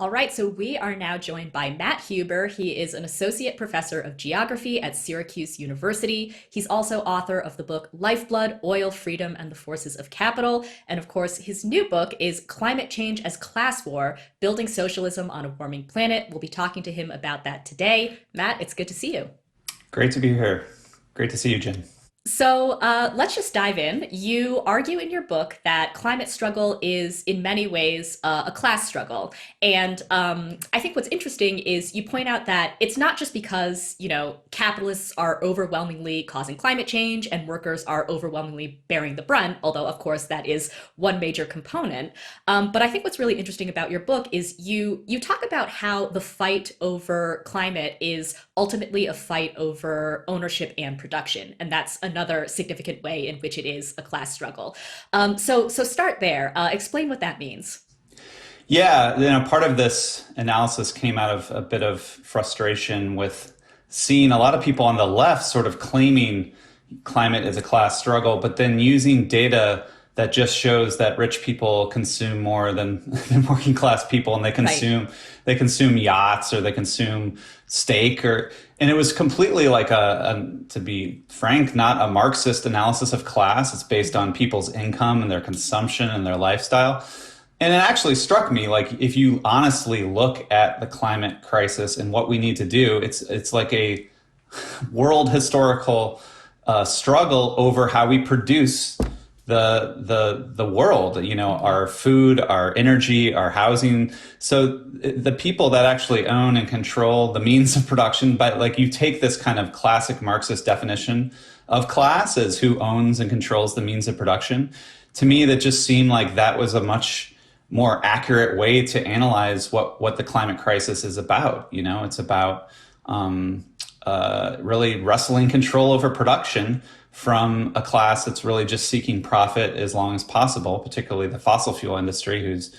All right, so we are now joined by Matt Huber. He is an associate professor of geography at Syracuse University. He's also author of the book Lifeblood, Oil, Freedom, and the Forces of Capital. And of course, his new book is Climate Change as Class War, Building Socialism on a Warming Planet. We'll be talking to him about that today. Matt, it's good to see you. Great to be here. Great to see you, Jen. So let's just dive in. You argue in your book that climate struggle is, in many ways, a class struggle. And I think what's interesting is you point out that it's not just because, capitalists are overwhelmingly causing climate change and workers are overwhelmingly bearing the brunt, although, of course, that is one major component. But I think what's really interesting about your book is you talk about how the fight over climate is ultimately a fight over ownership and production. And that's another significant way in which it is a class struggle. So start there. Explain what that means. Yeah, part of this analysis came out of a bit of frustration with seeing a lot of people on the left sort of claiming climate is a class struggle, but then using data that just shows that rich people consume more than working class people, and Right. they consume yachts or they consume steak, or and it was completely like to be frank, not a Marxist analysis of class. It's based on people's income and their consumption and their lifestyle. And it actually struck me, like, if you honestly look at the climate crisis and what we need to do, it's like a world historical struggle over how we produce the world, our food, our energy, our housing. So the people that actually own and control the means of production, but like you take this kind of classic Marxist definition of class as who owns and controls the means of production. To me, that just seemed like that was a much more accurate way to analyze what the climate crisis is about. It's about really wrestling control over production from a class that's really just seeking profit as long as possible, particularly the fossil fuel industry, who's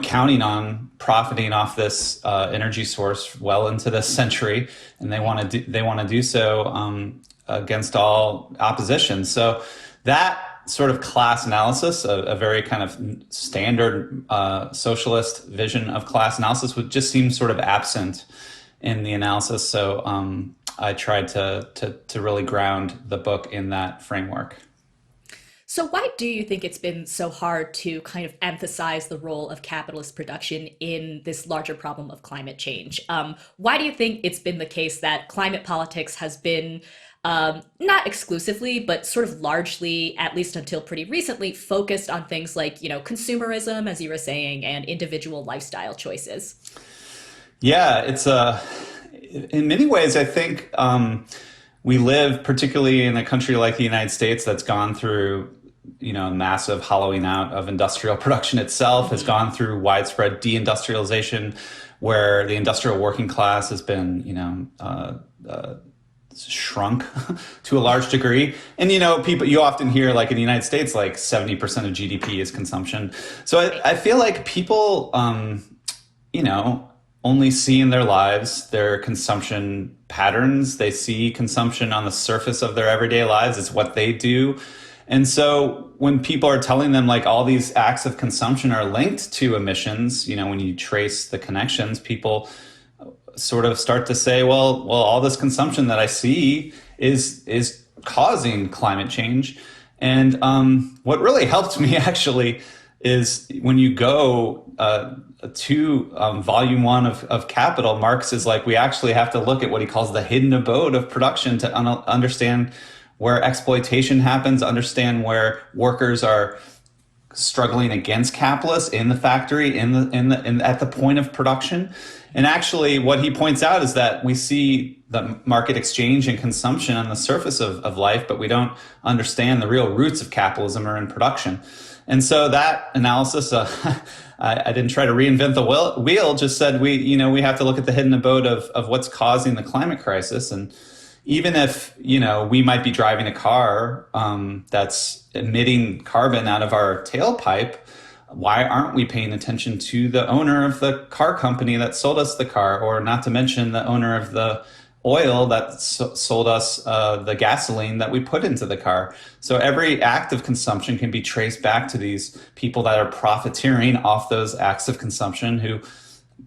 counting on profiting off this energy source well into this century, and they want to do so against all opposition. So that sort of class analysis, a very kind of standard socialist vision of class analysis, would just seem sort of absent in the analysis. So I tried to really ground the book in that framework. So why do you think it's been so hard to kind of emphasize the role of capitalist production in this larger problem of climate change? Why do you think it's been the case that climate politics has been not exclusively, but sort of largely, at least until pretty recently, focused on things like, consumerism, as you were saying, and individual lifestyle choices? Yeah, it's in many ways, I think we live, particularly in a country like the United States, that's gone through, massive hollowing out of industrial production itself, has Mhm. gone through widespread deindustrialization, where the industrial working class has been, shrunk to a large degree. And, people, you often hear, like in the United States, like 70% of GDP is consumption. So Right. I feel like people, you know, only see in their lives their consumption patterns. They see consumption on the surface of their everyday lives. It's what they do. And so when people are telling them like all these acts of consumption are linked to emissions, when you trace the connections, people sort of start to say, well, all this consumption that I see is causing climate change. And what really helped me actually is when you go to volume one of Capital, Marx is like, we actually have to look at what he calls the hidden abode of production to understand where exploitation happens, understand where workers are struggling against capitalists in the factory, at the point of production. And actually, what he points out is that we see the market exchange and consumption on the surface of life, but we don't understand the real roots of capitalism are in production. And so that analysis, I didn't try to reinvent the wheel, just said we have to look at the hidden abode of what's causing the climate crisis. And even if, we might be driving a car that's emitting carbon out of our tailpipe, why aren't we paying attention to the owner of the car company that sold us the car, or not to mention the owner of the oil that sold us the gasoline that we put into the car? So every act of consumption can be traced back to these people that are profiteering off those acts of consumption, who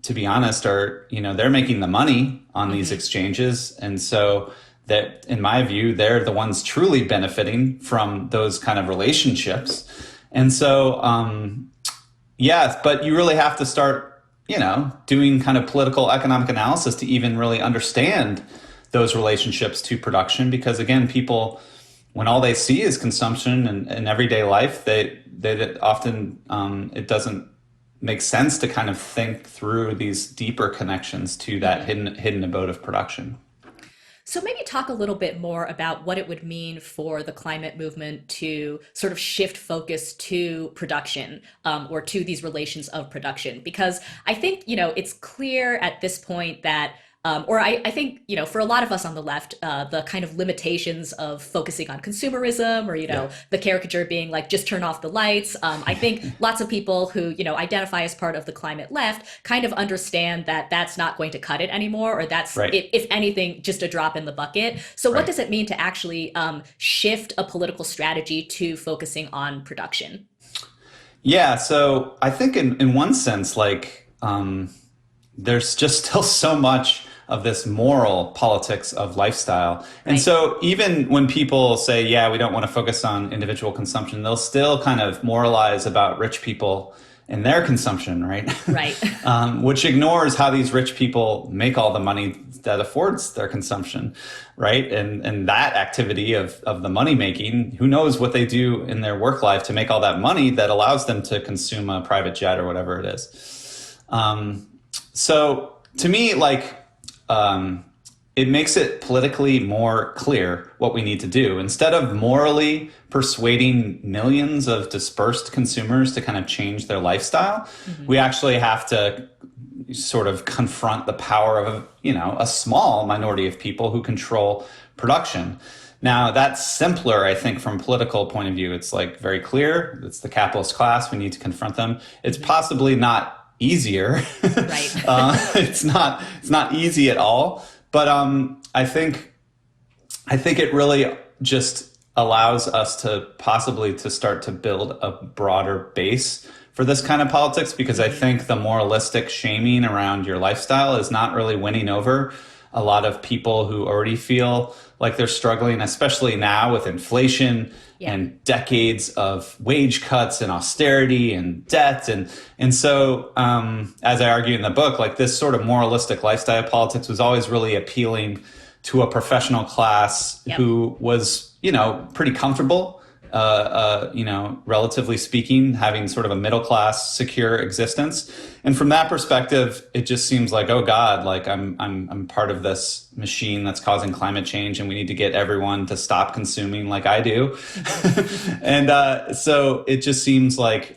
to be honest, are, they're making the money on these Hmm. exchanges. And so that, in my view, they're the ones truly benefiting from those kind of relationships. And so, yeah, but you really have to start, doing kind of political economic analysis to even really understand those relationships to production. Because again, people, when all they see is consumption and everyday life, they often, it doesn't make sense to kind of think through these deeper connections to that Hmm. hidden abode of production. So maybe talk a little bit more about what it would mean for the climate movement to sort of shift focus to production, or to these relations of production. Because I think, it's clear at this point that, or I think, for a lot of us on the left, the kind of limitations of focusing on consumerism, or, Yeah. the caricature being like, just turn off the lights. I think lots of people who, identify as part of the climate left kind of understand that that's not going to cut it anymore, or that's, Right. if anything, just a drop in the bucket. So, what Right. does it mean to actually shift a political strategy to focusing on production? Yeah. So I think in one sense, like, there's just still so much of this moral politics of lifestyle. And Right. so even when people say, yeah, we don't want to focus on individual consumption, they'll still kind of moralize about rich people and their consumption, right? Right. Which ignores how these rich people make all the money that affords their consumption, right? And that activity of the money making, who knows what they do in their work life to make all that money that allows them to consume a private jet or whatever it is. So to me, like, it makes it politically more clear what we need to do. Instead of morally persuading millions of dispersed consumers to kind of change their lifestyle, Hmm. we actually have to sort of confront the power of, a small minority of people who control production. Now, that's simpler, I think, from a political point of view. It's like very clear. It's the capitalist class. We need to confront them. It's Hmm. possibly not easier. Right. It's not easy at all. But I think it really just allows us to possibly to start to build a broader base for this kind of politics, because I Hmm. think the moralistic shaming around your lifestyle is not really winning over a lot of people who already feel like they're struggling, especially now with inflation Yeah. and decades of wage cuts and austerity and debt. And so, as I argue in the book, like this sort of moralistic lifestyle politics was always really appealing to a professional class Yep. who was, pretty comfortable, relatively speaking, having sort of a middle class, secure existence. And from that perspective, it just seems like, oh God, like I'm part of this machine that's causing climate change, and we need to get everyone to stop consuming like I do. And so it just seems like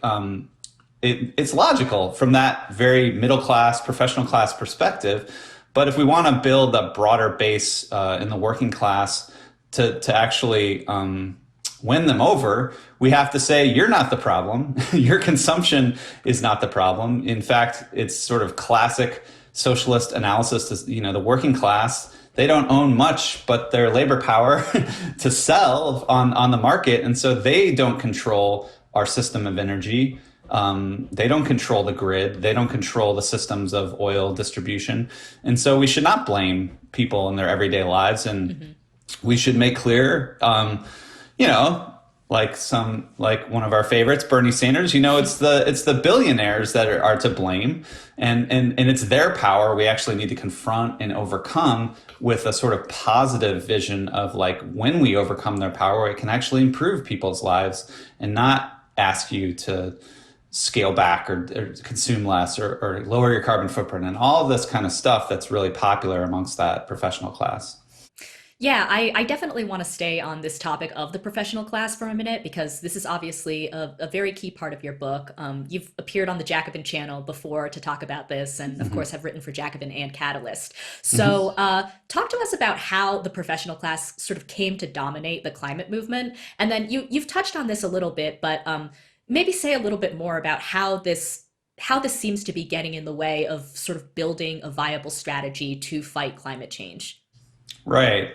it's logical from that very middle class, professional class perspective. But if we want to build a broader base in the working class to actually win them over, we have to say, you're not the problem. Your consumption is not the problem. In fact, it's sort of classic socialist analysis. The working class, they don't own much but their labor power to sell on the market. And so they don't control our system of energy. They don't control the grid. They don't control the systems of oil distribution. And so we should not blame people in their everyday lives. And Hmm. we should make clear, you know, like one of our favorites, Bernie Sanders. It's the billionaires that are to blame, and it's their power we actually need to confront and overcome with a sort of positive vision of like, when we overcome their power, it can actually improve people's lives and not ask you to scale back or consume less or lower your carbon footprint and all of this kind of stuff that's really popular amongst that professional class. Yeah, I definitely want to stay on this topic of the professional class for a minute, because this is obviously a very key part of your book. You've appeared on the Jacobin channel before to talk about this, and of Hmm. course have written for Jacobin and Catalyst. Hmm. So, talk to us about how the professional class sort of came to dominate the climate movement, and then you've touched on this a little bit, but maybe say a little bit more about how this seems to be getting in the way of sort of building a viable strategy to fight climate change. Right.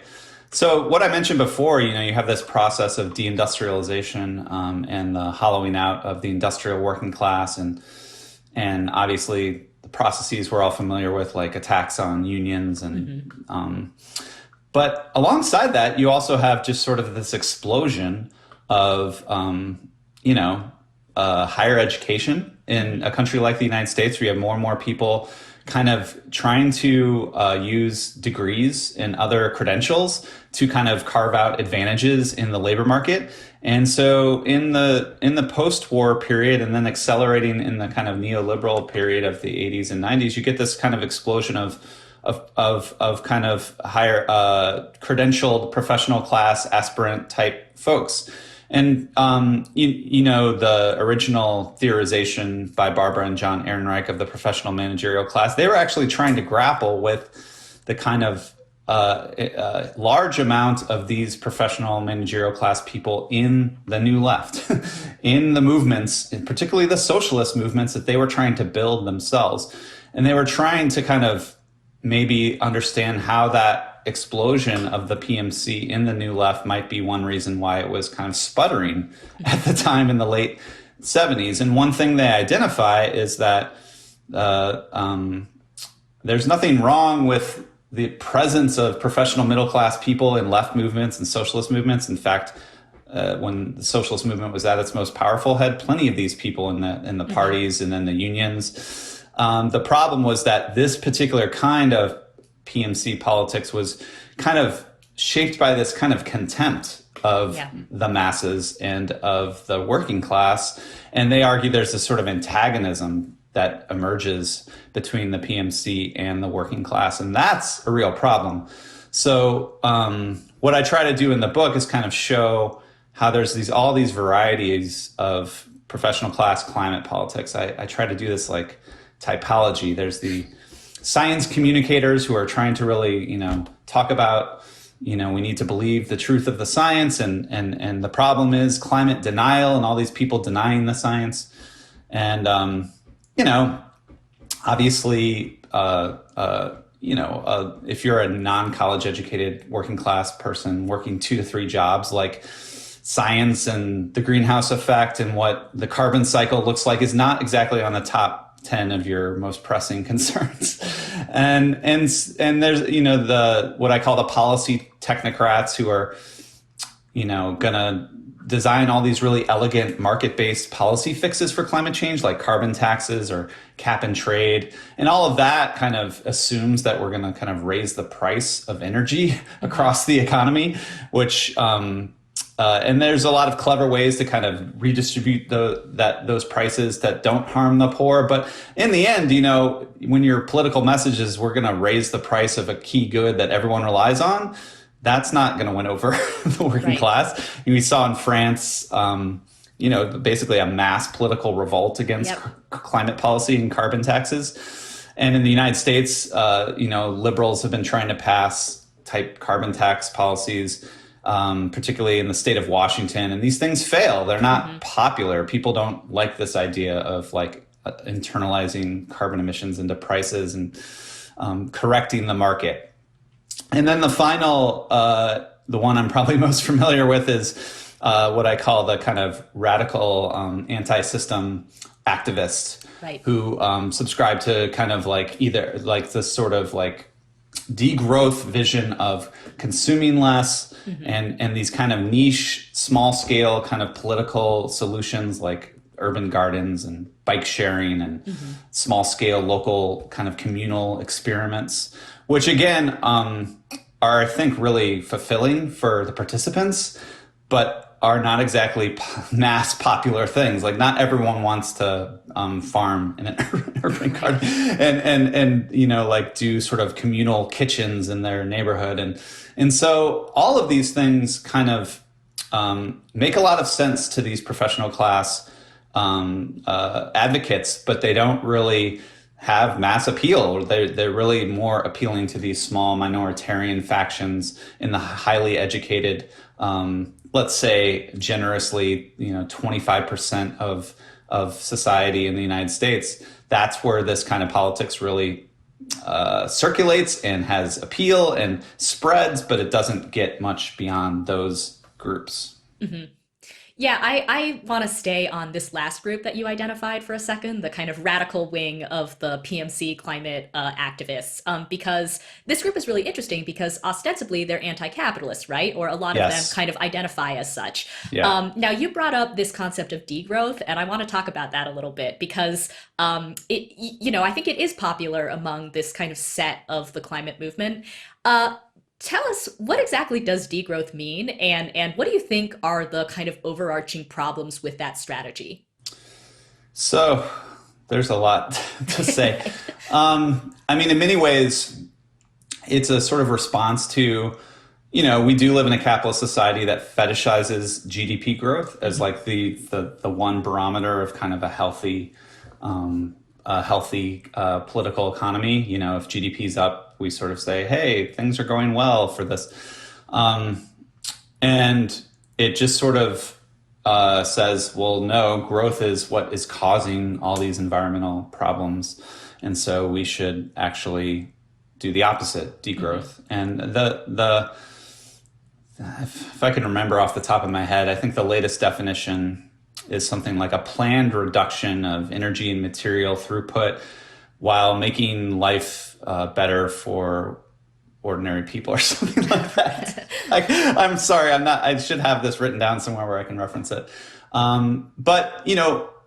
So what I mentioned before, you have this process of deindustrialization, and the hollowing out of the industrial working class, and obviously the processes we're all familiar with, like attacks on unions and Hmm. but alongside that, you also have just sort of this explosion of, you know, higher education in Hmm. a country like the United States, where you have more and more people kind of trying to use degrees and other credentials to kind of carve out advantages in the labor market. And so in the post-war period, and then accelerating in the kind of neoliberal period of the 80s and 90s, you get this kind of explosion of kind of higher credentialed professional class aspirant type folks. And you know, the original theorization by Barbara and John Ehrenreich of the professional managerial class, they were actually trying to grapple with the kind of large amount of these professional managerial class people in the New Left, in the movements, and particularly the socialist movements that they were trying to build themselves. And they were trying to kind of maybe understand how that explosion of the PMC in the New Left might be one reason why it was kind of sputtering at the time in the late 70s. And one thing they identify is that there's nothing wrong with the presence of professional middle class people in left movements and socialist movements. In fact, when the socialist movement was at its most powerful, had plenty of these people in the Hmm. parties and in the unions. The problem was that this particular kind of PMC politics was kind of shaped by this kind of contempt of Yeah. the masses and of the working class. And they argue there's this sort of antagonism that emerges between the PMC and the working class. And that's a real problem. So what I try to do in the book is kind of show how there's all these varieties of professional class climate politics. I try to do this like typology. There's the science communicators who are trying to really, talk about, we need to believe the truth of the science, and the problem is climate denial and all these people denying the science. And, obviously, if you're a non-college educated working class person working 2 to 3 jobs, like science and the greenhouse effect and what the carbon cycle looks like is not exactly on the top 10 of your most pressing concerns. And there's, the what I call the policy technocrats who are, gonna design all these really elegant market-based policy fixes for climate change, like carbon taxes or cap and trade. And all of that kind of assumes that we're gonna kind of raise the price of energy across the economy, which and there's a lot of clever ways to kind of redistribute those prices that don't harm the poor. But in the end, when your political message is we're going to raise the price of a key good that everyone relies on, that's not going to win over the working Right. class. We saw in France, basically a mass political revolt against Yep. climate policy and carbon taxes. And in the United States, liberals have been trying to pass type carbon tax policies, particularly in the state of Washington. And these things fail. They're not popular. People don't like this idea of like internalizing carbon emissions into prices and correcting the market. And then the final, the one I'm probably most familiar with is what I call the kind of radical anti-system activists Right. who subscribe to kind of like either like this sort of like degrowth vision of consuming less and these kind of niche, small scale kind of political solutions like urban gardens and bike sharing and small scale local kind of communal experiments, which again are, I think, really fulfilling for the participants, but are not exactly mass popular things. Like not everyone wants to farm in an urban garden and like do sort of communal kitchens in their neighborhood. And so all of these things kind of make a lot of sense to these professional class advocates, but they don't really have mass appeal. They're really more appealing to these small minoritarian factions in the highly educated, let's say generously, 25% of society in the United States. That's where this kind of politics really circulates and has appeal and spreads, but it doesn't get much beyond those groups. Yeah, I want to stay on this last group that you identified for a second, the kind of radical wing of the PMC climate activists, because this group is really interesting because ostensibly they're anti-capitalist, right? Or a lot of them Yes. kind of identify as such. Yeah. Now, you brought up this concept of degrowth, and I want to talk about that a little bit because I think it is popular among this kind of set of the climate movement. Uh, Tell us, what exactly does degrowth mean, and what do you think are the kind of overarching problems with that strategy? So there's a lot to say. I mean, in many ways, it's a sort of response to, we do live in a capitalist society that fetishizes GDP growth as Mhm. like the one barometer of kind of a healthy political economy. If GDP's up, we sort of say, hey, things are going well for this. Um, and it just sort of says, well, no, growth is what is causing all these environmental problems. And so we should actually do the opposite, Mhm. degrowth. And if I can remember off the top of my head, I think the latest definition is something like a planned reduction of energy and material throughput while making life better for ordinary people or something like that. I'm sorry, I should have this written down somewhere where I can reference it. But,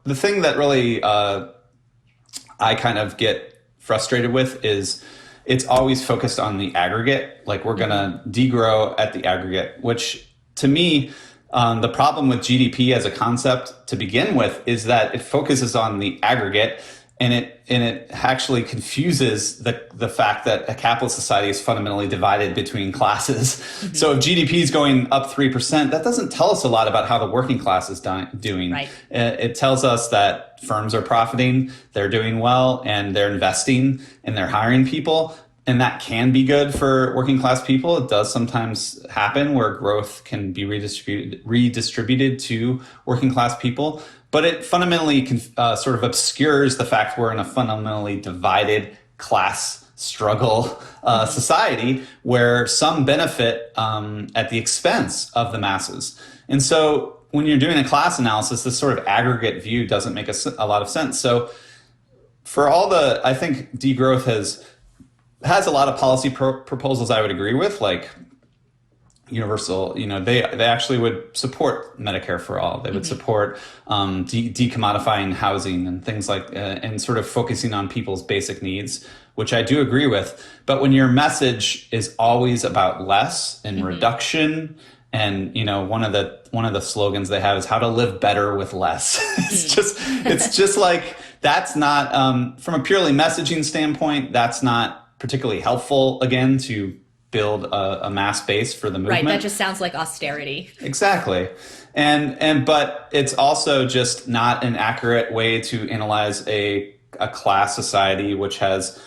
the thing that really I kind of get frustrated with is it's always focused on the aggregate. Like we're going Mhm. to degrow at the aggregate, which to me, the problem with GDP as a concept to begin with is that it focuses on the aggregate and it actually confuses the fact that a capitalist society is fundamentally divided between classes. Mhm. So if GDP is going up 3%, that doesn't tell us a lot about how the working class is doing. Right. It tells us that firms are profiting, they're doing well, and they're investing and they're hiring people. And that can be good for working class people. It does sometimes happen where growth can be redistributed to working class people. But it fundamentally sort of obscures the fact we're in a fundamentally divided class struggle Mhm. society where some benefit at the expense of the masses. And so when you're doing a class analysis, this sort of aggregate view doesn't make a lot of sense. So for all I think degrowth has a lot of policy proposals I would agree with, like universal. They actually would support Medicare for all. They would Mhm. support decommodifying housing and things like, and sort of focusing on people's basic needs, which I do agree with. But when your message is always about less and Mhm. reduction, and one of the slogans they have is how to live better with less. it's Mm. just it's just like that's not from a purely messaging standpoint. That's not particularly helpful. Again, to build a mass base for the Right. That movement. just sounds like austerity. Exactly. But it's also just not an accurate way to analyze a class society which has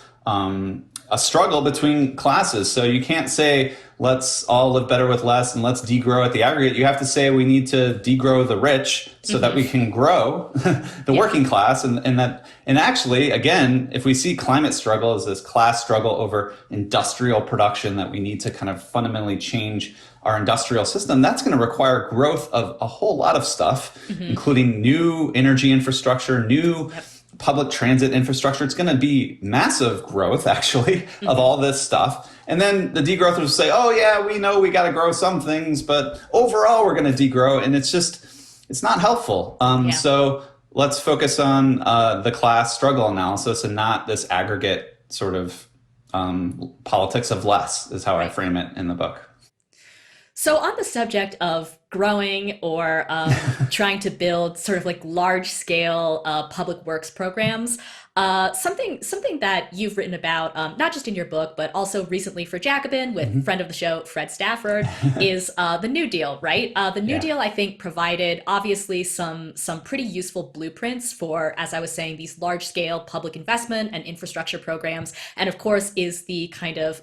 a struggle between classes. So you can't say let's all live better with less and let's degrow at the aggregate. You have to say we need to degrow the rich so that we Mhm. can grow the Yeah. working class, and actually, again, if we see climate struggle as this class struggle over industrial production, that we need to kind of fundamentally change our industrial system, that's going to require growth of a whole lot of stuff, Mhm. including new energy infrastructure, new Yep. public transit infrastructure. It's going to be massive growth, actually, of Mhm. all this stuff. And then the degrowth will say, oh, yeah, we know we got to grow some things, but overall, we're going to degrow. And it's not helpful. Yeah. So let's focus on the class struggle analysis and not this aggregate sort of politics of less, is how I Right. frame it in the book. So, on the subject of growing or trying to build sort of like large scale public works programs, something that you've written about, not just in your book, but also recently for Jacobin with Mhm. friend of the show, Fred Stafford, is the New Deal, right? The New Yeah. Deal, I think, provided obviously some pretty useful blueprints for, as I was saying, these large scale public investment and infrastructure programs. And of course, is the kind of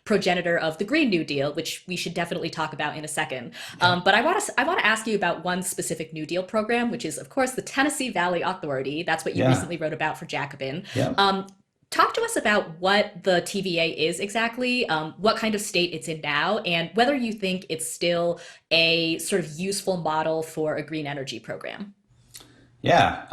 progenitor of the Green New Deal, which we should definitely talk about in a second. Okay. But I want to ask you about one specific New Deal program, which is, of course, the Tennessee Valley Authority. That's what you Yeah. recently wrote about for Jacobin. Yeah. Um, Talk to us about what the TVA is exactly, what kind of state it's in now, and whether you think it's still a sort of useful model for a green energy program. Yeah.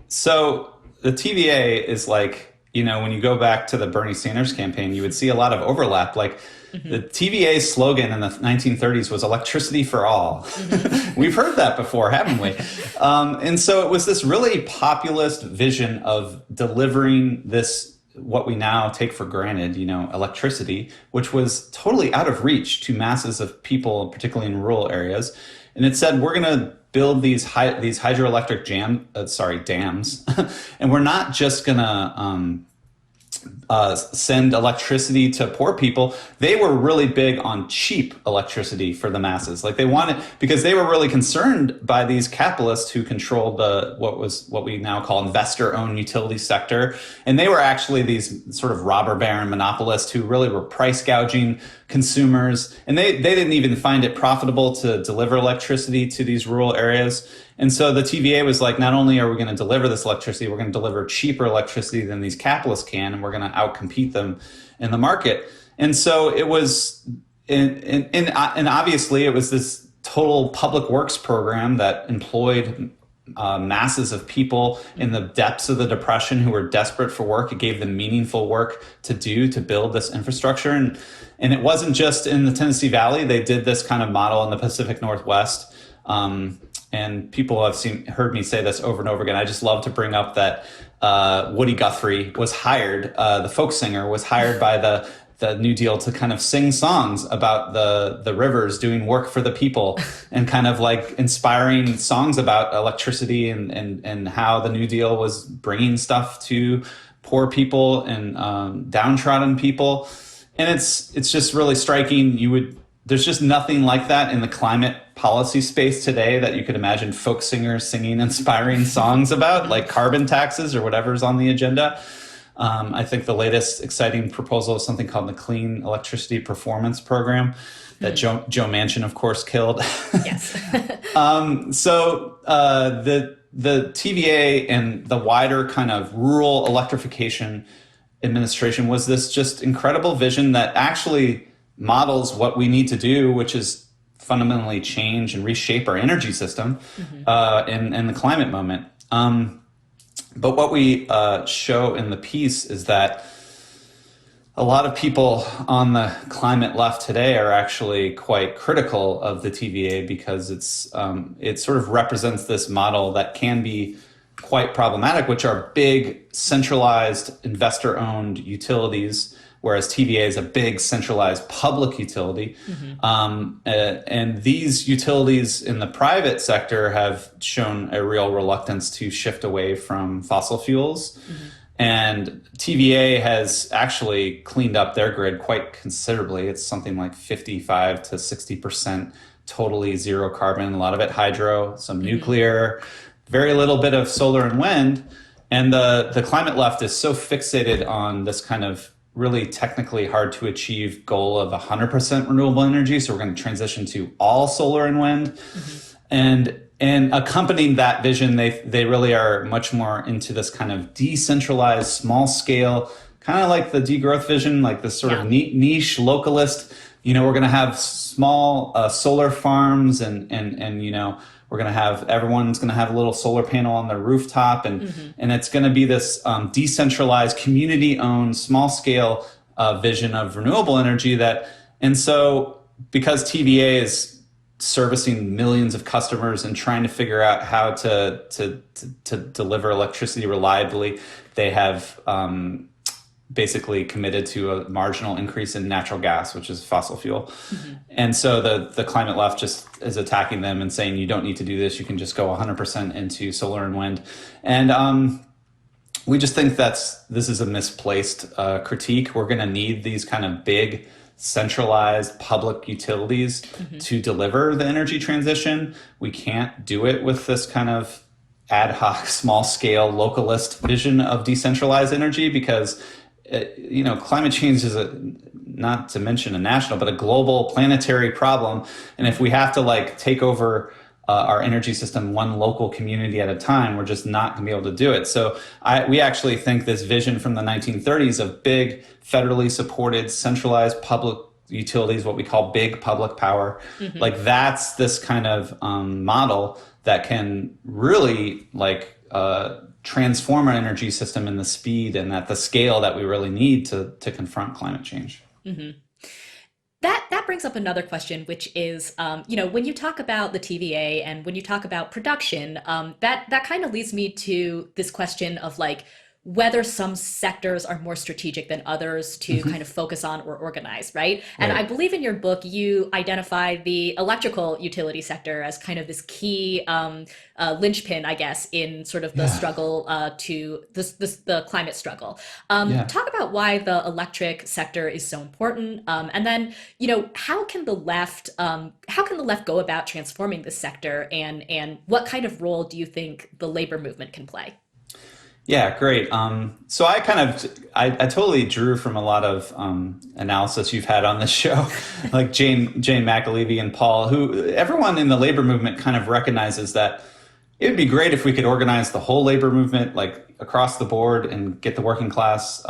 So the TVA is like, when you go back to the Bernie Sanders campaign, you would see a lot of overlap. Like the Hmm. TVA slogan in the 1930s was electricity for all. Hmm. We've heard that before, haven't we? And so it was this really populist vision of delivering this, what we now take for granted, electricity, which was totally out of reach to masses of people, particularly in rural areas. And it said, we're going to build these hydroelectric dams, and we're not just going to send electricity to poor people. They were really big on cheap electricity for the masses. Like they wanted, because they were really concerned by these capitalists who controlled what we now call investor-owned utility sector, and they were actually these sort of robber baron monopolists who really were price gouging consumers, and they didn't even find it profitable to deliver electricity to these rural areas. And so the TVA was like, not only are we going to deliver this electricity, we're going to deliver cheaper electricity than these capitalists can, and we're going to outcompete them in the market. And so it was, and obviously it was this total public works program that employed masses of people in the depths of the Depression who were desperate for work. It gave them meaningful work to do to build this infrastructure. And it wasn't just in the Tennessee Valley. They did this kind of model in the Pacific Northwest. And people have heard me say this over and over again. I just love to bring up that Woody Guthrie was hired, the folk singer was hired by the New Deal to kind of sing songs about the rivers doing work for the people and kind of like inspiring songs about electricity and how the New Deal was bringing stuff to poor people and downtrodden people. And it's just really striking. There's just nothing like that in the climate policy space today that you could imagine folk singers singing inspiring songs about, like carbon taxes or whatever's on the agenda. I think the latest exciting proposal is something called the Clean Electricity Performance Program that Joe Manchin, of course, killed. Yes. The TVA and the wider kind of rural electrification administration was this just incredible vision that actually models what we need to do, which is fundamentally change and reshape our energy system in the climate moment. But what we show in the piece is that a lot of people on the climate left today are actually quite critical of the TVA because it sort of represents this model that can be quite problematic, which are big centralized investor-owned utilities, whereas TVA is a big centralized public utility. And these utilities in the private sector have shown a real reluctance to shift away from fossil fuels. And TVA has actually cleaned up their grid quite considerably. It's something like 55 to 60% totally zero carbon, a lot of it hydro, some nuclear, very little bit of solar and wind. And the climate left is so fixated on this kind of really technically hard to achieve goal of 100% renewable energy. So we're going to transition to all solar and wind. And accompanying that vision, they really are much more into this kind of decentralized, small scale, kind of like the degrowth vision, like this sort of niche localist. We're going to have small solar farms and we're going to have everyone's going to have a little solar panel on their rooftop, and it's going to be this decentralized, community-owned, small-scale vision of renewable energy. And so because TVA is servicing millions of customers and trying to figure out how to deliver electricity reliably, they have basically committed to a marginal increase in natural gas, which is fossil fuel. And so the climate left just is attacking them and saying, you don't need to do this. You can just go 100% into solar and wind. And we just think this is a misplaced critique. We're going to need these kind of big centralized public utilities to deliver the energy transition. We can't do it with this kind of ad hoc, small scale, localist vision of decentralized energy because climate change is not to mention a national, but a global planetary problem. And if we have to take over our energy system one local community at a time, we're just not going to be able to do it. So we actually think this vision from the 1930s of big, federally supported, centralized public utilities, what we call big public power, Hmm. like that's this kind of model that can really transform our energy system in the speed and at the scale that we really need to confront climate change. Hmm. That brings up another question, which is, when you talk about the TVA and when you talk about production, that kind of leads me to this question of like whether some sectors are more strategic than others to kind of focus on or organize, right? And I Right. believe in your book you identify the electrical utility sector as kind of this key linchpin, I guess, in sort of the Yeah. struggle to the climate struggle. Yeah. Talk about why the electric sector is so important, and then how can the left go about transforming this sector, and what kind of role do you think the labor movement can play? Yeah, great. So I totally drew from a lot of analysis you've had on this show, like Jane McAlevey and Paul, who everyone in the labor movement kind of recognizes that it would be great if we could organize the whole labor movement like across the board and get the working class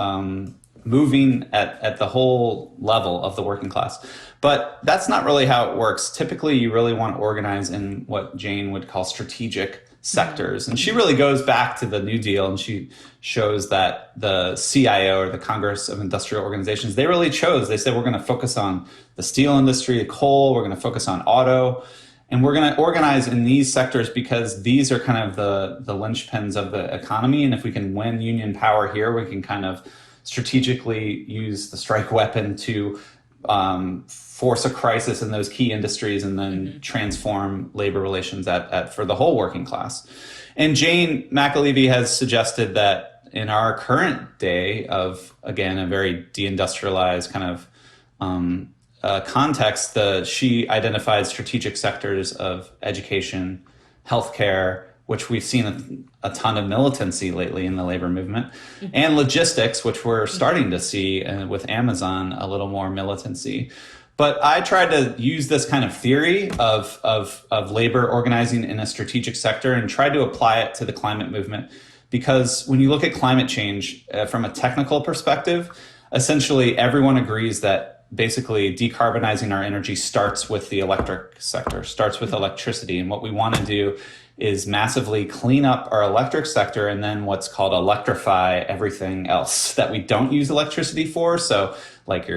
moving at the whole level of the working class. But that's not really how it works. Typically, you really want to organize in what Jane would call strategic sectors. And she really goes back to the New Deal and she shows that the CIO, or the Congress of Industrial Organizations, they said, we're going to focus on the steel industry, coal, we're going to focus on auto, and we're going to organize in these sectors because these are kind of the linchpins of the economy. And if we can win union power here, we can kind of strategically use the strike weapon to force a crisis in those key industries and then transform labor relations for the whole working class. And Jane McAlevey has suggested that in our current day of, again, a very deindustrialized kind of context, she identified strategic sectors of education, healthcare, which we've seen a ton of militancy lately in the labor movement, and logistics, which we're starting to see with Amazon a little more militancy. But I tried to use this kind of theory of labor organizing in a strategic sector and tried to apply it to the climate movement. Because when you look at climate change from a technical perspective, essentially everyone agrees that basically decarbonizing our energy starts with the electric sector, starts with electricity. And what we want to do is massively clean up our electric sector and then what's called electrify everything else that we don't use electricity for. So like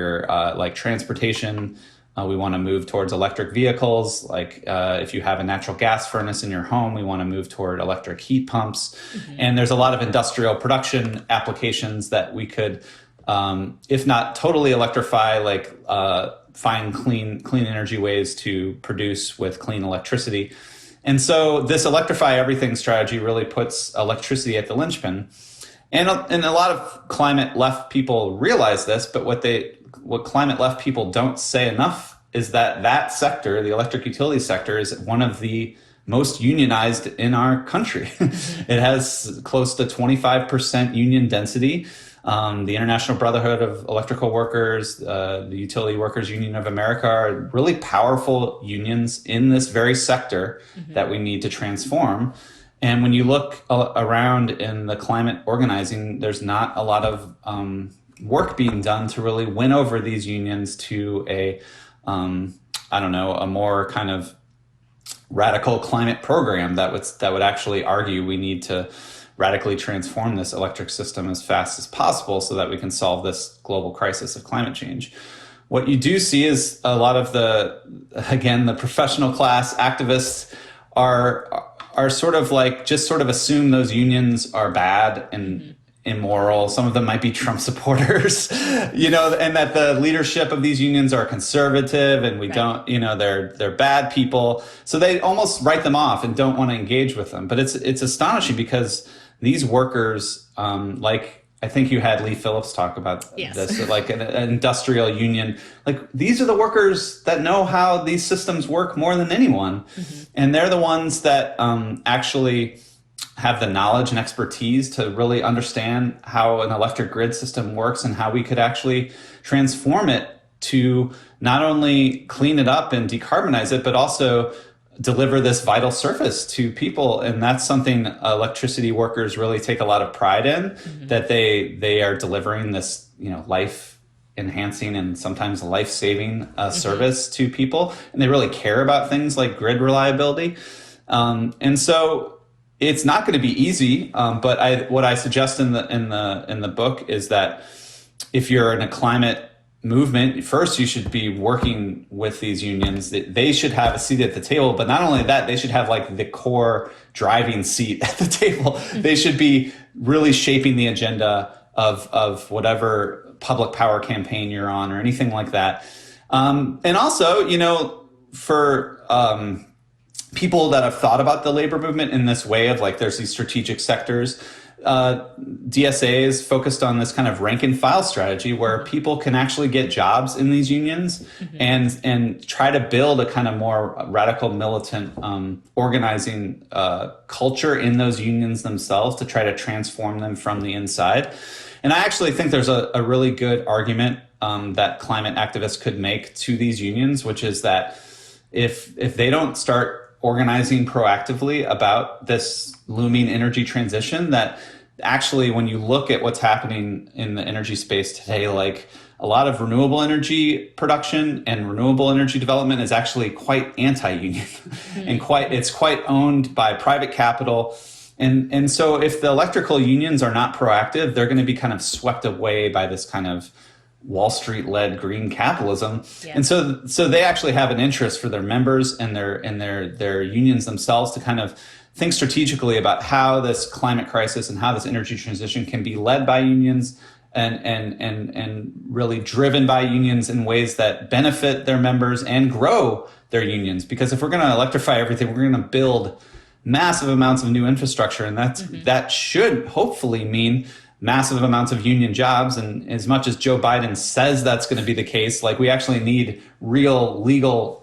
transportation, we want to move towards electric vehicles. If you have a natural gas furnace in your home, we want to move toward electric heat pumps. And there's a lot of industrial production applications that we could, if not totally electrify, find clean energy ways to produce with clean electricity. And so this electrify everything strategy really puts electricity at the linchpin. And a lot of climate left people realize this, but what climate left people don't say enough is that sector, the electric utility sector, is one of the most unionized in our country. It has close to 25% union density. The International Brotherhood of Electrical Workers, the Utility Workers Union of America are really powerful unions in this very sector that we need to transform. And when you look around in the climate organizing, there's not a lot of work being done to really win over these unions to a more kind of radical climate program that would actually argue we need to radically transform this electric system as fast as possible so that we can solve this global crisis of climate change. What you do see is a lot of the professional class activists are sort of assume those unions are bad and immoral. Some of them might be Trump supporters, and that the leadership of these unions are conservative and we don't, they're bad people. So they almost write them off and don't want to engage with them. But it's astonishing because these workers, I think you had Lee Phillips talk about this, like an industrial union. Like these are the workers that know how these systems work more than anyone. And they're the ones that actually have the knowledge and expertise to really understand how an electric grid system works and how we could actually transform it to not only clean it up and decarbonize it, but also deliver this vital service to people, and that's something electricity workers really take a lot of pride in, Hmm. that they are delivering this, life enhancing and sometimes life saving Hmm. service to people, and they really care about things like grid reliability. And so it's not going to be easy, but what I suggest in the book is that if you're in a climate movement, first you should be working with these unions. They should have a seat at the table, but not only that, they should have like the core driving seat at the table. They should be really shaping the agenda of whatever public power campaign you're on or anything like that. And also, for people that have thought about the labor movement in this way of like there's these strategic sectors. DSA is focused on this kind of rank and file strategy where Hmm. people can actually get jobs in these unions Hmm. and try to build a kind of more radical militant organizing culture in those unions themselves to try to transform them from the inside. And I actually think there's a really good argument that climate activists could make to these unions, which is that if they don't start organizing proactively about this looming energy transition, that actually when you look at what's happening in the energy space today, like a lot of renewable energy production and renewable energy development is actually quite anti-union and Hmm. it's quite owned by private capital. And so if the electrical unions are not proactive, they're going to be kind of swept away by this kind of Wall Street led green capitalism. Yeah. And so they actually have an interest for their members and their unions themselves to kind of think strategically about how this climate crisis and how this energy transition can be led by unions and really driven by unions in ways that benefit their members and grow their unions. Because if we're going to electrify everything, we're going to build massive amounts of new infrastructure, and Hmm. that should hopefully mean massive amounts of union jobs. And as much as Joe Biden says that's going to be the case, like we actually need real legal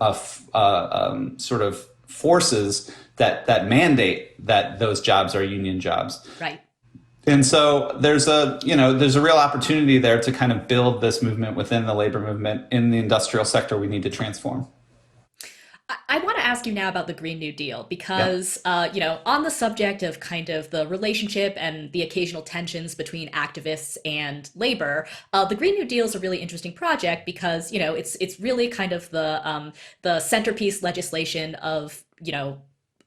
sort of forces that mandate that those jobs are union jobs. Right. And so there's a real opportunity there to kind of build this movement within the labor movement in the industrial sector we need to transform. I want to ask you now about the Green New Deal Yeah. because, on the subject of kind of the relationship and the occasional tensions between activists and labor, the Green New Deal is a really interesting project because, it's really kind of the centerpiece legislation of,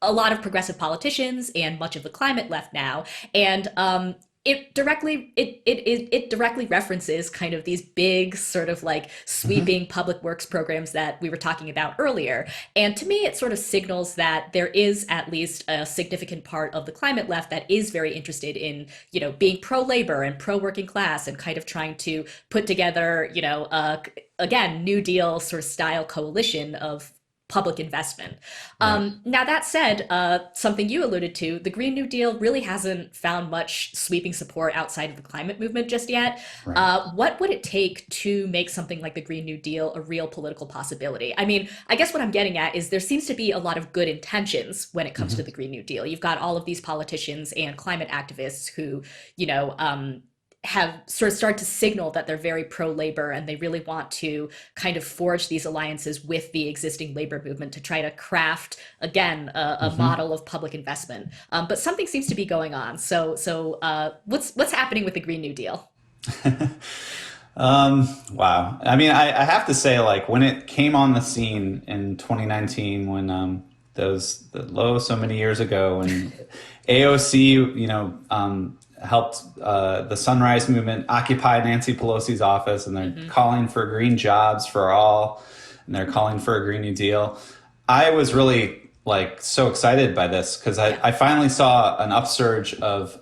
a lot of progressive politicians and much of the climate left now. And it directly references kind of these big sort of like Hmm. sweeping public works programs that we were talking about earlier. And to me, it sort of signals that there is at least a significant part of the climate left that is very interested in, being pro labor and pro working class and kind of trying to put together, again, New Deal sort of style coalition of public investment. Right. Now, that said, something you alluded to, the Green New Deal really hasn't found much sweeping support outside of the climate movement just yet. Right. What would it take to make something like the Green New Deal a real political possibility? I mean, I guess what I'm getting at is there seems to be a lot of good intentions when it comes to Hmm. the Green New Deal. You've got all of these politicians and climate activists who, you know, um, have sort of started to signal that they're very pro labor and they really want to kind of forge these alliances with the existing labor movement to try to craft again a Hmm. model of public investment. But something seems to be going on. So what's happening with the Green New Deal? Wow. I mean, I have to say, like, when it came on the scene in 2019, when so many years ago, when AOC, helped the Sunrise Movement occupy Nancy Pelosi's office, and they're Hmm. calling for green jobs for all, and they're calling for a Green New Deal. I was really like so excited by this because Yeah. I finally saw an upsurge of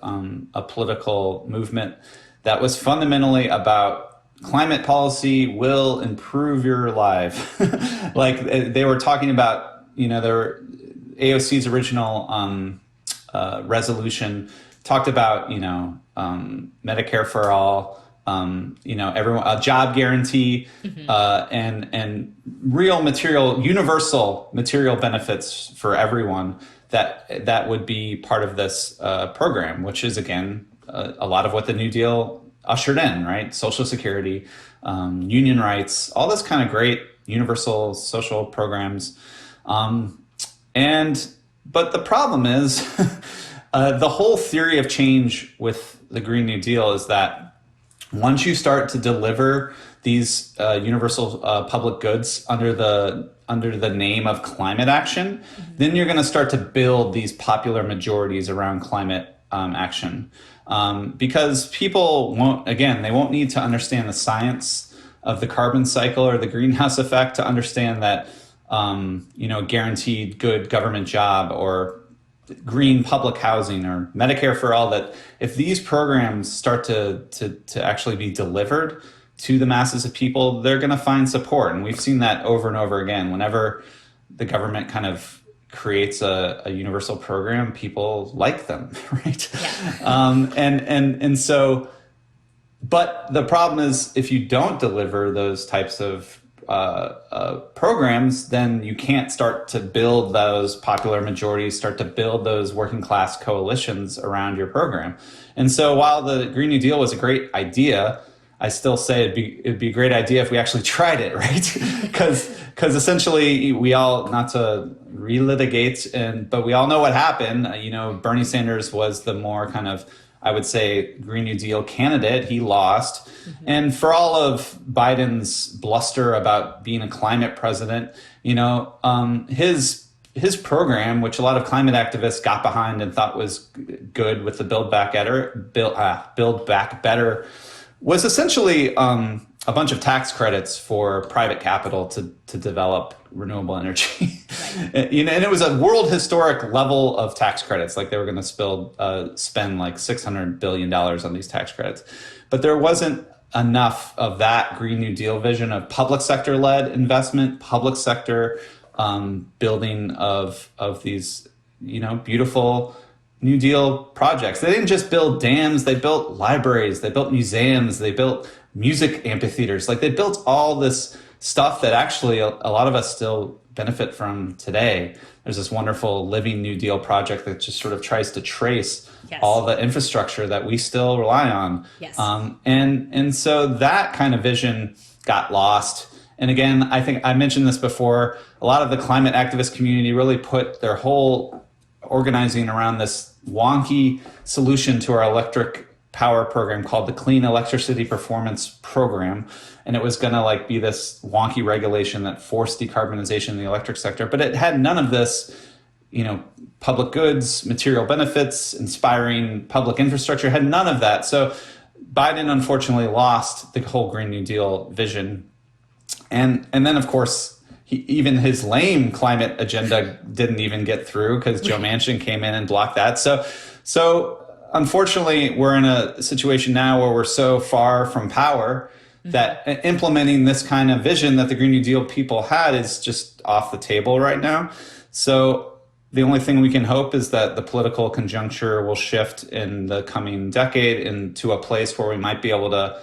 a political movement that was fundamentally about climate policy will improve your life. Like they were talking about, there were AOC's original resolution talked about, Medicare for all, everyone a job guarantee, Hmm. and real material, universal material benefits for everyone that would be part of this program, which is again a lot of what the New Deal ushered in, right? Social Security, union rights, all this kind of great universal social programs. And but the problem is the whole theory of change with the Green New Deal is that once you start to deliver these universal public goods under the name of climate action, then you're going to start to build these popular majorities around climate action. Because people won't, again, they won't need to understand the science of the carbon cycle or the greenhouse effect to understand that, guaranteed good government job or green public housing or Medicare for all, that if these programs start to actually be delivered to the masses of people, they're going to find support. And we've seen that over and over again. Whenever the government kind of creates a universal program, people like them, right? Yeah. And so, but the problem is if you don't deliver those types of programs, then you can't start to build those popular majorities, start to build those working class coalitions around your program. And so while the Green New Deal was a great idea, I still say it'd be a great idea if we actually tried it, right? Because essentially we all, not to relitigate, but we all know what happened. Bernie Sanders was the more kind of, I would say, Green New Deal candidate. He lost. And for all of Biden's bluster about being a climate president, his program, which a lot of climate activists got behind and thought was good with the Build Back Better, was essentially a bunch of tax credits for private capital to develop renewable energy. Right. And it was a world historic level of tax credits. Like they were going to spend like $600 billion on these tax credits. But there wasn't enough of that Green New Deal vision of public sector led investment, public sector building of these, beautiful New Deal projects. They didn't just build dams, they built libraries, they built museums, they built music amphitheaters. Like they built all this stuff that actually a lot of us still benefit from today. There's this wonderful Living New Deal project that just sort of tries to trace all the infrastructure that we still rely on. Yes. And so that kind of vision got lost. And again, I think I mentioned this before, a lot of the climate activist community really put their whole organizing around this wonky solution to our electric power program called the Clean Electricity Performance Program. And it was going to be this wonky regulation that forced decarbonization in the electric sector. But it had none of this, public goods, material benefits, inspiring public infrastructure, had none of that. So Biden unfortunately lost the whole Green New Deal vision. And then, of course, even his lame climate agenda didn't even get through because Joe Manchin came in and blocked that. So unfortunately, we're in a situation now where we're so far from power that implementing this kind of vision that the Green New Deal people had is just off the table right now. So the only thing we can hope is that the political conjuncture will shift in the coming decade into a place where we might be able to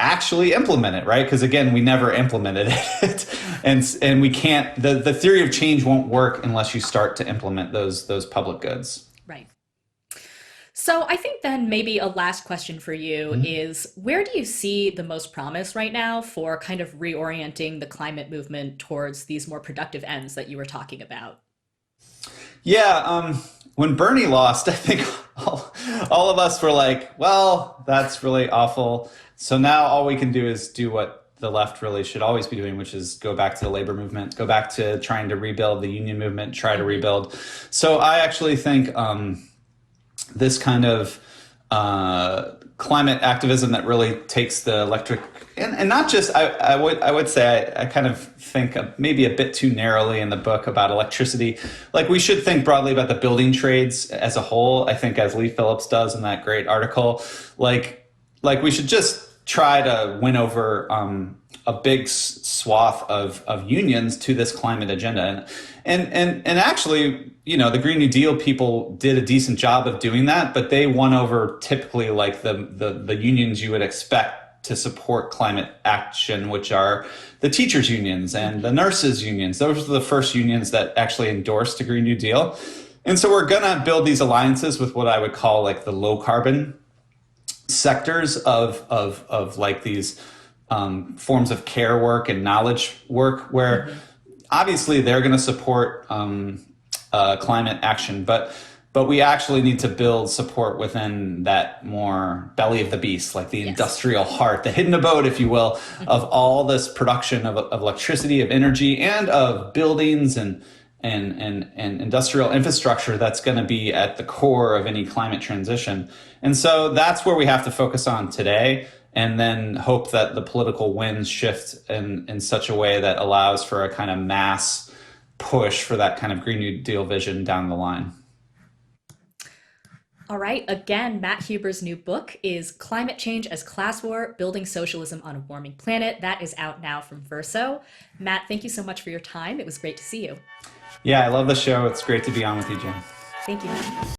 actually implement it, right? Because again, we never implemented it. and we can't, the theory of change won't work unless you start to implement those public goods. Right. So I think then maybe a last question for you is, where do you see the most promise right now for kind of reorienting the climate movement towards these more productive ends that you were talking about? Yeah, when Bernie lost, I think all of us were like, well, that's really awful. So now all we can do is do what the left really should always be doing, which is go back to the labor movement, go back to trying to rebuild the union movement, try to rebuild. So I actually think this kind of climate activism that really takes the electric and not just, I would say I kind of think maybe a bit too narrowly in the book about electricity. Like we should think broadly about the building trades as a whole. I think as Lee Phillips does in that great article, like we should just try to win over a big swath of unions to this climate agenda. And actually, the Green New Deal people did a decent job of doing that, but they won over typically like the unions you would expect to support climate action, which are the teachers unions and the nurses unions. Those are the first unions that actually endorsed the Green New Deal. And so we're going to build these alliances with what I would call like the low carbon sectors of like these forms of care work and knowledge work where obviously they're going to support climate action, but we actually need to build support within that more belly of the beast, like the Yes. industrial heart, the hidden abode, if you will, of Hmm. all this production of electricity, of energy, and of buildings and industrial infrastructure that's going to be at the core of any climate transition. And so that's where we have to focus on today, and then hope that the political winds shift in such a way that allows for a kind of mass push for that kind of Green New Deal vision down the line. All right. Again, Matt Huber's new book is Climate Change as Class War: Building Socialism on a Warming Planet. That is out now from Verso. Matt, thank you so much for your time. It was great to see you. Yeah, I love the show. It's great to be on with you, Jim. Thank you, Matt.